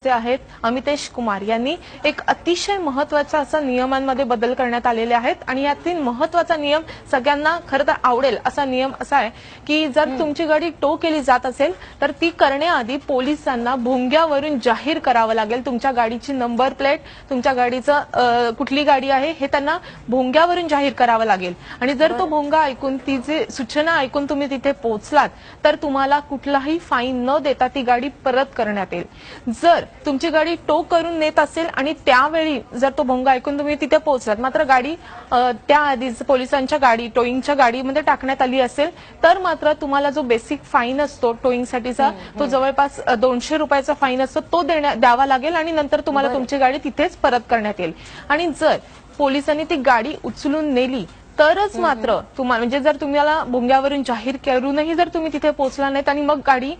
जे आहेत अमितेश कुमार यांनी एक अतिशय महत्त्वाचा असा नियमांमध्ये बदल करण्यात आलेले आहेत आणि यातील महत्त्वाचा नियम सगळ्यांना खरं तर आवडेल असा नियम असा आहे की जर तुमची गाडी टो केली जात असेल तर ती करण्याआधी पोलिसांना भोंग्यावरून जाहीर करावं लागेल। तुमच्या गाडीची नंबर प्लेट, तुमच्या गाडीचं कुठली गाडी आहे हे त्यांना भोंग्यावरून जाहीर करावं लागेल आणि जर तो भोंगा ऐकून ती जी सूचना ऐकून तुम्ही तिथे पोहोचलात तर तुम्हाला कुठलाही फाईन न देता ती गाडी परत करण्यात येईल। जर तुमची गाडी टो करून नेत असेल आणि त्यावेळी जर तो भोंगा ऐकून तुम्ही तिथे पोहोचलात मात्र गाडी त्याआधीच पोलिसांच्या गाडी टोईंगच्या गाडीमध्ये टाकण्यात आली असेल तर मात्र तुम्हाला जो बेसिक फाईन असतो टोईंगसाठीचा तो जवळपास 200 रुपयाचा फाईन असतो तो द्यावा लागेल आणि नंतर तुम्हाला तुमची गाडी तिथेच परत करण्यात येईल। आणि जर पोलिसांनी ती गाडी उचलून नेली तरच मात्र तुम्हाला म्हणजे जर तुम्हाला भोंग्यावरून जाहीर करूनही जर तुम्ही तिथे पोहोचला नाहीत आणि मग गाडी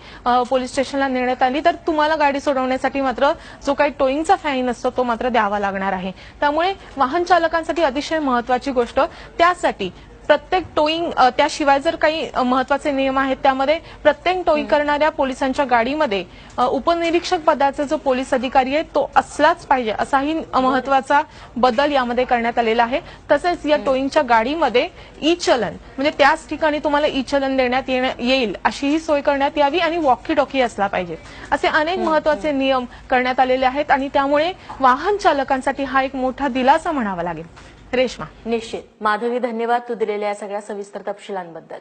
पोलीस स्टेशनला नेण्यात आली तर तुम्हाला गाडी सोडवण्यासाठी मात्र जो काही टोईंगचा फाईन असतो तो मात्र द्यावा लागणार आहे। त्यामुळे वाहन चालकांसाठी अतिशय महत्त्वाची गोष्ट त्यासाठी प्रत्येक टोईंग त्याशिवाय जर काही महत्त्वाचे नियम आहेत त्यामध्ये प्रत्येक टोईंग करणाऱ्या पोलिसांच्या गाडीमध्ये उपनिरीक्षक पदाचा जो पोलीस अधिकारी आहे तो असलाच पाहिजे असाही महत्त्वाचा बदल यामध्ये करण्यात आलेला आहे। तसेच या टोईंगच्या गाडीमध्ये ई चलन म्हणजे त्याच ठिकाणी तुम्हाला ई चलन देण्यात येईल अशीही सोय करण्यात यावी आणि वॉकी टॉकी असला पाहिजे असे अनेक महत्त्वाचे नियम करण्यात आलेले आहेत आणि त्यामुळे वाहन चालकांसाठी हा एक मोठा दिलासा म्हणावा लागेल। रेश्मा, निश्चित माधवी, धन्यवाद तू दिलेल्या या सगळ्या सविस्तर तपशिलांबद्दल।